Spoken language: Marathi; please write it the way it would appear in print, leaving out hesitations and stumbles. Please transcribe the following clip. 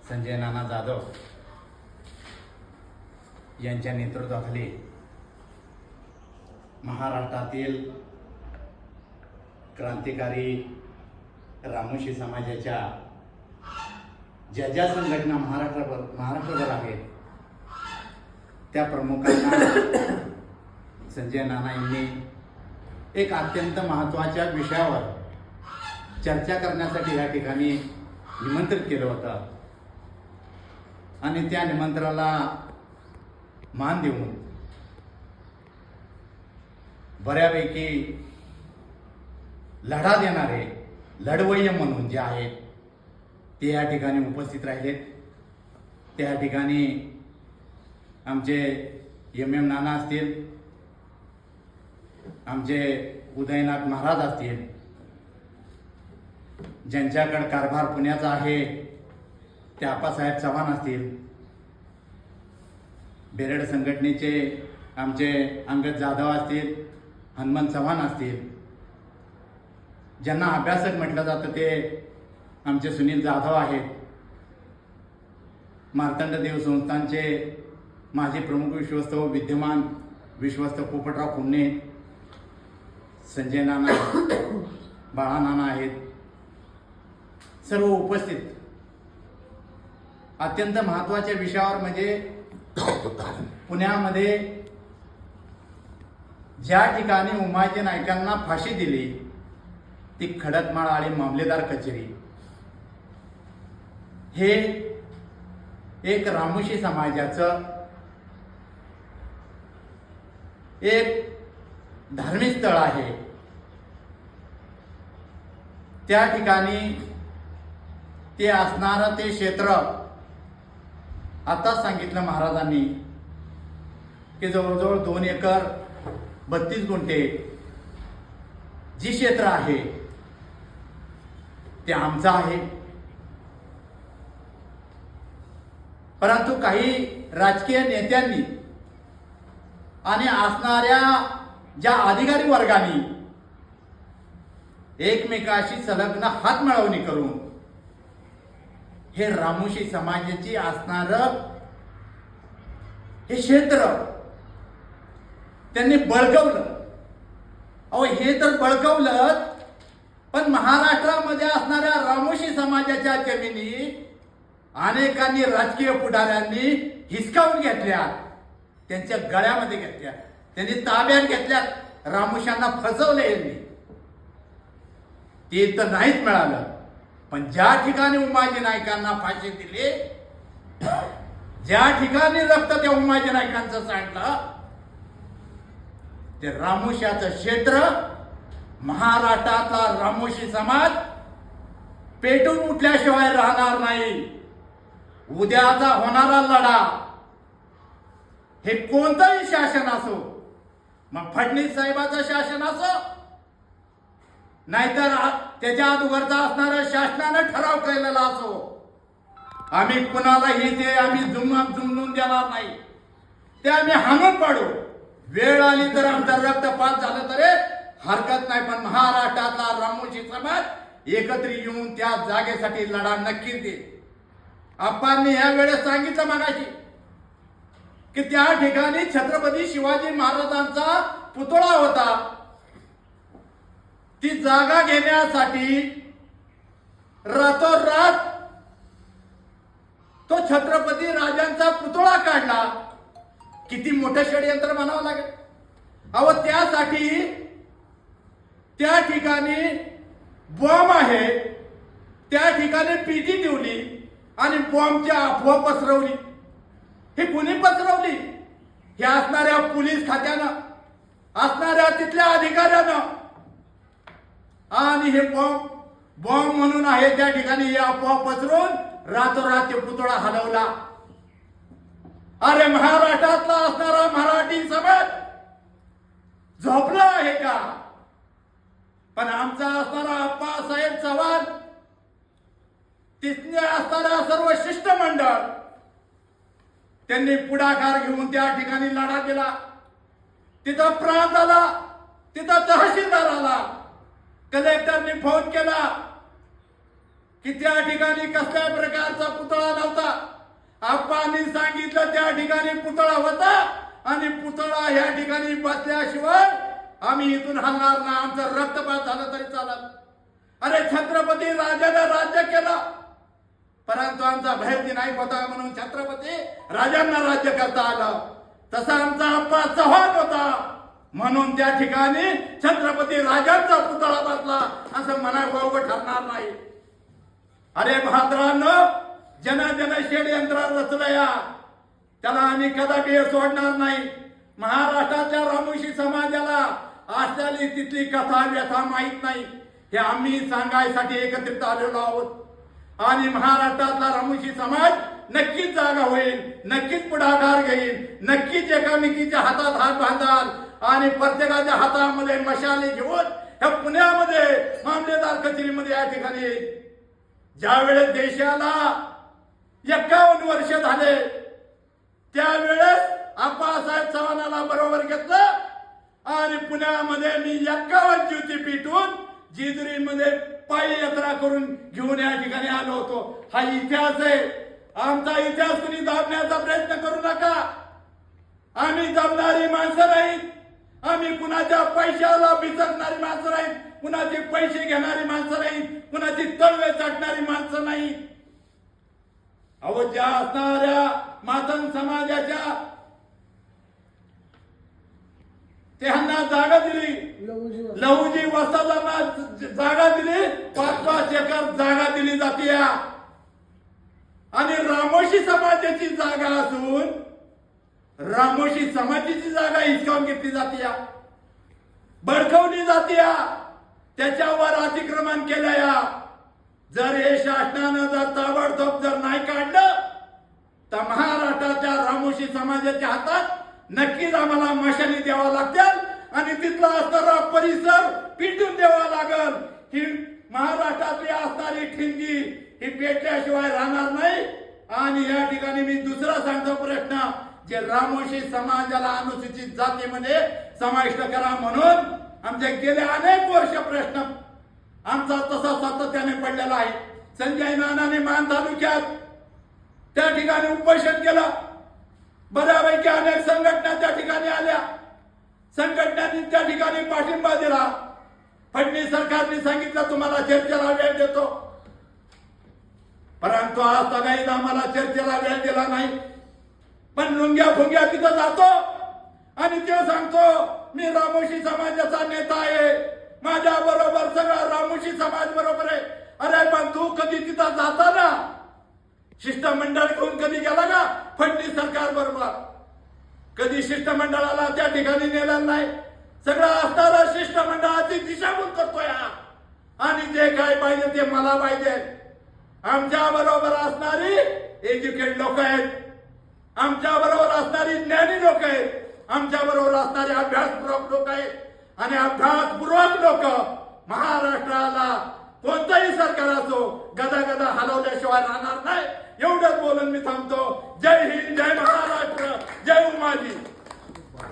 संजय नाना जाधव यांच्या नेतृत्वाखाली महाराष्ट्रातील क्रांतिकारी रामोशी समाजाच्या ज्या संघटना महाराष्ट्रभर आहेत त्या प्रमुखांना संजय नाना यांनी एक अत्यंत महत्त्वाच्या विषयावर चर्चा करण्यासाठी या ठिकाणी निमंत्रित केलं होतं आणि त्या निमंत्रणाला मान देऊन बऱ्यापैकी लढा देणारे लढवय्ये म्हणून जे आहेत ते या ठिकाणी उपस्थित राहिलेत। त्या ठिकाणी आमचे एम नाना असतील, आमचे उदयनाथ महाराज असतील, ज्यांच्याकडे कारभार पुण्याचा आहे ते आप्पासाहेब चव्हाण असतील, बेरड संघटनेचे आमचे अंगद जाधव असतील, हनुमंत चव्हाण असतील, ज्यांना अभ्यासक म्हटलं जातं ते आमचे सुनील जाधव आहेत, मार्तंड देव संस्थानचे माजी प्रमुख विश्वस्त व विद्यमान विश्वस्त पोपटराव पुन्ने, संजय नाना, बाळा नाना आहेत, सर्व उपस्थित अत्यंत महत्त्वाच्या विषयावर म्हणजे पुण्यामध्ये ज्या ठिकाणी उमाजी नाईकांना फाशी दिली ती खडकमाळ आणि मामलेदार कचेरी, हे एक रामोशी समाजाचं एक धार्मिक स्थळ आहे। त्या ठिकाणी ते असणारं ते क्षेत्र आताच सांगितलं महाराजांनी की जवळजवळ 2 एकर 32 गुंठे जी क्षेत्र आहे ते आमचं आहे। परंतु काही राजकीय नेत्यांनी आणि असणाऱ्या ज्या अधिकारी वर्गाने एकमेकाशी संलग्न हात मिळवणी करून हे रामोशी समाजाची असणारं हे क्षेत्र त्यांनी बळकवलं। अहो हे तर बळकवलं, पण महाराष्ट्रामध्ये असणाऱ्या रामोशी समाजाच्या जमिनी अनेकांनी राजकीय पुढाऱ्यांनी हिसकावून घेतल्या, त्यांच्या गळ्यामध्ये घेतल्या, त्यांनी ताब्यात घेतल्या, रामोशांना फसवले यांनी। ते तर नाहीच मिळालं, पण ज्या ठिकाणी उमाजी नाईकांना फाशी दिली, ज्या ठिकाणी रक्त त्या उमाजी नाईकांचं सांडलं, ते रामोशाचं क्षेत्र महाराष्ट्रातला रामोशी समाज पेटून उठल्याशिवाय राहणार नाही। उद्याचा होणारा लढा हे कोणतंही शासन असो, मग फडणवीस साहेबाचं शासन असो, नाहीतर त्याच्या अगोदरचा असणारा शासनाने ठराव केलेला असो, आम्ही कुणालाही ते आम्ही जुमवून देणार नाही, ते आम्ही हाणून पाडू। वेळ आली तर आमचं रक्तपात झालं तरी हरकत नाही, पण महाराष्ट्रातला रामोशी समाज एकत्रित येऊन त्या जागेसाठी लढा नक्कीच देईल। आप्पांनी ह्या वेळेस सांगितलं मगाशी की त्या ठिकाणी छत्रपती शिवाजी महाराजांचा पुतळा होता, ती जागा घेण्यासाठी रातोरात तो छत्रपती राजांचा पुतळा काढला। किती मोठं षडयंत्र म्हणावं लागेल। अहो त्यासाठी त्या ठिकाणी बॉम्ब आहे, त्या ठिकाणी पीटी ठेवली आणि बॉम्बची अफवा पसरवली। हे कुणी पसरवली? हे असणाऱ्या पोलीस खात्यानं, असणाऱ्या तिथल्या अधिकाऱ्यानं, आणि हे बॉम्ब म्हणून आहे त्या ठिकाणी हे अफवा पसरवून रातोरात ते पुतळा हलवला। अरे महाराष्ट्रातला असणारा मराठी समाज झोपला आहे का? पण आमचा असणारा आप्पासाहेब चव्हाण, तिथले असणारा सर्व शिष्टमंडळ, त्यांनी पुढाकार घेऊन त्या ठिकाणी लढा दिला। तिथं प्रांत आला, तिथं तहसीलदार आला, कलेक्टरने फोन केला की त्या ठिकाणी कसल्या प्रकारचा पुतळा नव्हता, आप्पांनी सांगितलं त्या ठिकाणी पुतळा होता आणि पुतळा ह्या ठिकाणी बसल्याशिवाय आम्ही इथून हलणार नाही. आमचं रक्तपात झालं तरी चालत. अरे छत्रपती राजाने राज्य केलं, परंतु आमचा भैरजी नाईक होता म्हणून छत्रपती राजांना राज्य करता आलं. तसा आमचा आप्पा चव्हाण होता म्हणून त्या ठिकाणी छत्रपती राजांचा पुतळा बसला असं म्हणावं ठरणार नाही. अरे भाद्रांनो, जन षडयंत्र रचलया त्याला आम्ही कदापि सोडणार नाही. महाराष्ट्राच्या रामोशी समाजाला असलेली तिथली कथा व्यथा माहित नाही हे आम्ही सांगायसाठी एकत्रित आलेलो आहोत. आणि महाराष्ट्रातला रामोशी समाज नक्कीच जागा होईल, नक्कीच पुढाकार घेईल, नक्कीच एकामेकीच्या हातात हात बांधाल आणि प्रत्येकाच्या हातामध्ये मशाली घेऊन ह्या पुण्यामध्ये मामलेदार कचेरीमध्ये या ठिकाणी येईल. ज्यावेळेस देशाला 51 वर्ष झाले त्यावेळेस आप्पासाहेब चव्हाणाला बरोबर घेतलं आणि पुण्यामध्ये मी 51 ज्योती पेटून जेजुरीमध्ये पायी यात्रा करून घेऊन या ठिकाणी आलो होतो. हा इतिहास आहे. आमचा इतिहास कुणी दाबण्याचा प्रयत्न करू नका. आम्ही दाबणारी माणसं नाहीत. आम्ही कुणाच्या पैशाला बिचकणारी माणसं नाहीत, कुणाचे पैसे घेणारी माणसं नाहीत, कुणाची तळवे चाटणारी माणसं नाहीत. अहो, ज्या असणाऱ्या मातंग समाजाच्या त्यांना जागा दिली, लहुजी वस्तादांना जागा दिली, 5-5 एकर जागा दिली जाते. आणि रामोशी समाजाची जागा असून रामोशी समाजाची जागा हिसकावून घेतली जाते, बळकवली जाते, त्याच्यावर अतिक्रमण केलं. जर हे शासनानं जर ताबडतोब जर नाही काढलं तर महाराष्ट्राच्या रामोशी समाजाच्या हातात नक्कीच आम्हाला मशाली द्यावा लागतील आणि तिथला असणारा परिसर पिटून द्यावा लागल. ही महाराष्ट्रातली असणारी ठिणगी ही पेटल्याशिवाय राहणार नाही. आणि या ठिकाणी मी दुसरा सांगतो प्रश्न, जे रामोशी समाजाला अनुसूचित जातीमध्ये समाविष्ट करा म्हणून आमचे गेले अनेक वर्ष प्रश्न आमचा तसा सातत्याने पडलेला आहे. संजय नानाने मान तालुक्यात त्या ठिकाणी उपोषण केलं. बऱ्यापैकी अनेक संघटना त्या ठिकाणी आल्या. संघटनांनी त्या ठिकाणी पाठिंबा दिला. फडणवीस सरकारने सांगितलं तुम्हाला चर्चेला वेळ देतो, परंतु आज तगाईत आम्हाला चर्चेला वेळ दिला नाही. पण लुंग्या फुंग्या तिथं जातो आणि ते सांगतो मी रामोशी समाजाचा नेता आहे, माझ्या बरोबर सगळा रामोशी समाज बरोबर आहे. अरे पण तू कधी तिथं जाता ना शिष्टमंडळ घेऊन कधी गेला का फडणवीस सरकार बरोबर? कधी शिष्टमंडळाला त्या ठिकाणी नेलं नाही. सगळं असणारा शिष्टमंडळाची दिशाभूल करतोय आणि जे काय पाहिजे ते मला पाहिजे. आमच्या बरोबर असणारी एज्युकेट लोक आहेत, आमच्या बरोबर असणारी ज्ञानी लोक आहेत, आमच्या बरोबर असणारे अभ्यासपूर्वक लोक आहेत. आणि अभ्यासपूर्वक लोक महाराष्ट्राला कोणताही सरकार असो गदा हलवल्याशिवाय राहणार नाही. एवढंच बोलून मी थांबतो. जय हिंद, जय महाराष्ट्र, जय उमाजी.